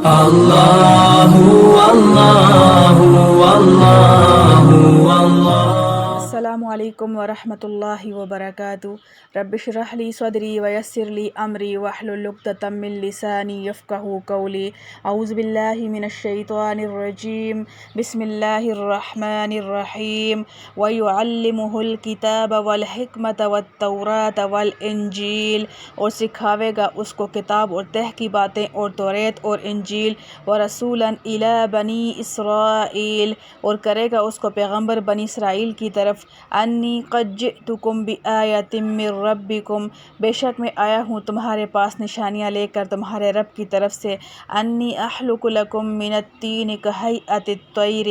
اللہ اللہ اللہ اللہ۔ السلام علیکم ورحمۃ اللہ وبرکاتہ۔ رب اشرح لی صدری ویسر لی امری واحلل عقدۃ من لسانی یفقہوا قولی۔ اعوذ باللہ من الشیطان الرجیم، بسم اللہ الرحمن الرحیم۔ وَيُعَلِّمُهُ الْكِتَابَ وَالْحِکْمَةَ وَالتَّوْرَاةَ وَالْإِنجِیلَ، اور سکھاوے گا اس کو کتاب اور طے کی باتیں اور توریت اور انجیل۔ وَرَسُولًا إِلَىٰ بَنِي إِسْرَائِیل، اور کرے گا اس کو پیغمبر بنی اسرائیل کی طرف۔ انی قد جئتکم بآیۃ من ربکم، بے شک میں آیا ہوں تمہارے پاس نشانیاں لے کر تمہارے رب کی طرف سے۔ انی اخلق لکم من الطین کہیئۃ الطیر،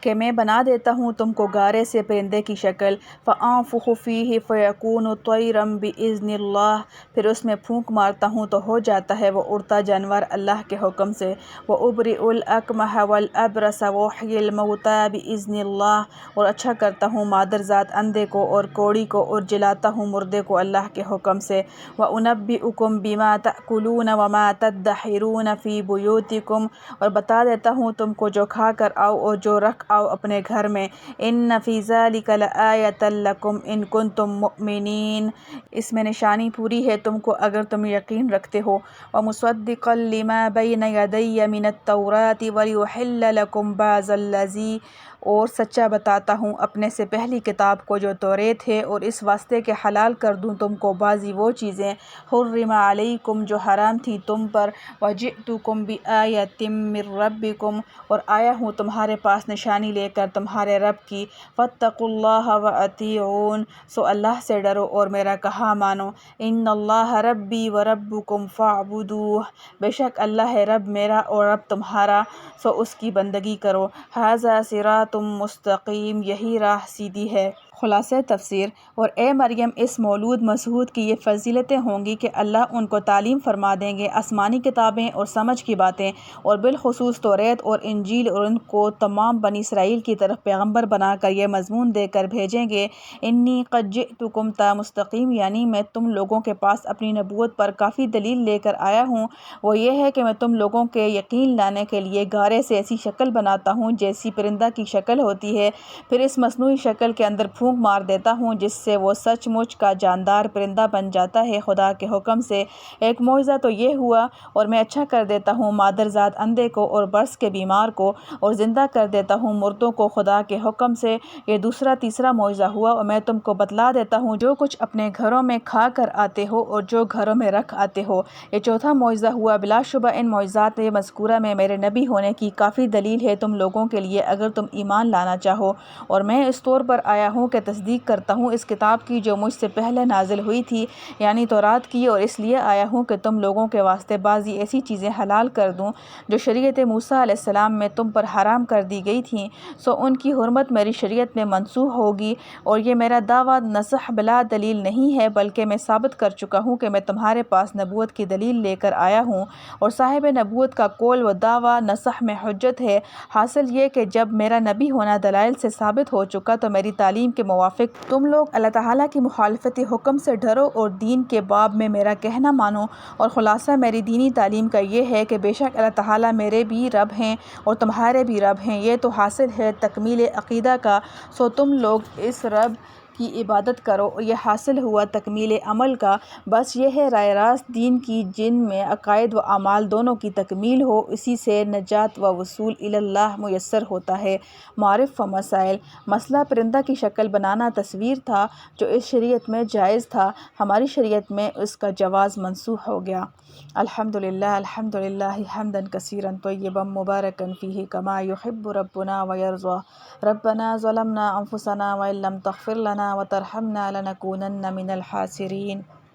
کہ میں بنا دیتا ہوں تم کو گارے سے پرندے کی شکل۔ فانفخ فیہ فیکون طیرا باذن اللہ، پھر اس میں پھونک مارتا ہوں تو ہو جاتا ہے وہ اڑتا جانور اللہ کے حکم سے۔ وابرئ الاکمہ والابرص واحیی الموتی باذن اللہ، اور اچھا کرتا ہوں مادر ذات اندھے کو اور کوڑی کو اور جلاتا ہوں مردے کو اللہ کے حکم سے۔ وانبئکم بما تأکلون وما تدخرون فی بیوتکم، اور بتا دیتا ہوں تم کو جو کھا کر آؤ اور جو رکھ آؤ اپنے گھر میں۔ ان فی ذلک لآیۃ لکم ان کنتم مؤمنین، اس میں نشانی پوری ہے تم کو اگر تم یقین رکھتے ہو۔ ومصدقا لما بین یدی من التوراۃ ولیحل لکم بعض الذی، اور سچا بتاتا ہوں اپنے سے پہلی کتاب کو جو توریت ہے، اور اس واسطے کہ حلال کر دوں تم کو بعضی وہ چیزیں حرم علیکم جو حرام تھیں تم پر۔ وجئتکم بآیۃ من ربکم، اور آیا ہوں تمہارے پاس نشانی لے کر تمہارے رب کی۔ فاتقوا اللہ واطیعون، سو اللہ سے ڈرو اور میرا کہا مانو۔ ان اللہ ربی وربکم فاعبدوہ، بے شک اللہ ہے رب میرا اور رب تمہارا، سو اس کی بندگی کرو۔ ھذا صراط مستقیم، یہی راہ سیدھی ہے۔ خلاصہ تفسیر۔ اور اے مریم، اس مولود مسعود کی یہ فضیلتیں ہوں گی کہ اللہ ان کو تعلیم فرما دیں گے آسمانی کتابیں اور سمجھ کی باتیں، اور بالخصوص توریت اور انجیل، اور ان کو تمام بنی اسرائیل کی طرف پیغمبر بنا کر یہ مضمون دے کر بھیجیں گے۔ انی قد جئتکم تا مستقیم، یعنی میں تم لوگوں کے پاس اپنی نبوت پر کافی دلیل لے کر آیا ہوں۔ وہ یہ ہے کہ میں تم لوگوں کے یقین لانے کے لیے گارے سے ایسی شکل بناتا ہوں جیسی پرندہ کی شکل ہوتی ہے، پھر اس مصنوعی شکل کے اندر پھونک مار دیتا ہوں جس سے وہ سچ مچ کا جاندار پرندہ بن جاتا ہے خدا کے حکم سے۔ ایک معجزہ تو یہ ہوا، اور میں اچھا کر دیتا ہوں مادر ذات اندھے کو اور برص کے بیمار کو، اور زندہ کر دیتا ہوں مردوں کو خدا کے حکم سے۔ یہ دوسرا تیسرا معجزہ ہوا، اور میں تم کو بتلا دیتا ہوں جو کچھ اپنے گھروں میں کھا کر آتے ہو اور جو گھروں میں رکھ آتے ہو۔ یہ چوتھا معجزہ ہوا۔ بلا شبہ ان معجزات مذکورہ میں میرے نبی ہونے کی کافی دلیل ہے تم لوگوں کے لیے اگر تم ایمان لانا چاہو۔ اور میں اس طور پر آیا ہوں کہ تصدیق کرتا ہوں اس کتاب کی جو مجھ سے پہلے نازل ہوئی تھی، یعنی تورات کی، اور اس لیے آیا ہوں کہ تم لوگوں کے واسطے بعضی ایسی چیزیں حلال کر دوں جو شریعت موسیٰ علیہ السلام میں تم پر حرام کر دی گئی تھیں، سو ان کی حرمت میری شریعت میں منسوخ ہوگی۔ اور یہ میرا دعویٰ نسخ بلا دلیل نہیں ہے، بلکہ میں ثابت کر چکا ہوں کہ میں تمہارے پاس نبوت کی دلیل لے کر آیا ہوں، اور صاحب نبوت کا قول و دعویٰ نسخ میں حجت ہے۔ حاصل یہ کہ جب میرا نبی ہونا دلائل سے ثابت ہو چکا تو میری تعلیم کے موافق تم لوگ اللہ تعالیٰ کی مخالفت حکم سے ڈرو اور دین کے باب میں میرا کہنا مانو۔ اور خلاصہ میری دینی تعلیم کا یہ ہے کہ بے شک اللہ تعالیٰ میرے بھی رب ہیں اور تمہارے بھی رب ہیں، یہ تو حاصل ہے تکمیل عقیدہ کا، سو تم لوگ اس رب کی عبادت کرو، اور یہ حاصل ہوا تکمیل عمل کا، بس یہ ہے راہ راست دین کی جن میں عقائد و اعمال دونوں کی تکمیل ہو، اسی سے نجات و وصول اللہ میسر ہوتا ہے۔ معارف و مسائل۔ مسئلہ پرندہ کی شکل بنانا تصویر تھا جو اس شریعت میں جائز تھا، ہماری شریعت میں اس کا جواز منسوخ ہو گیا۔ الحمدللہ حمدا کثیرا طیبا مبارکا فیہ کما یحب ربنا ویرضی۔ ربنا ظلمنا انفسنا وان لم تغفر لنا وترحمنا لنکونن من الخاسرین۔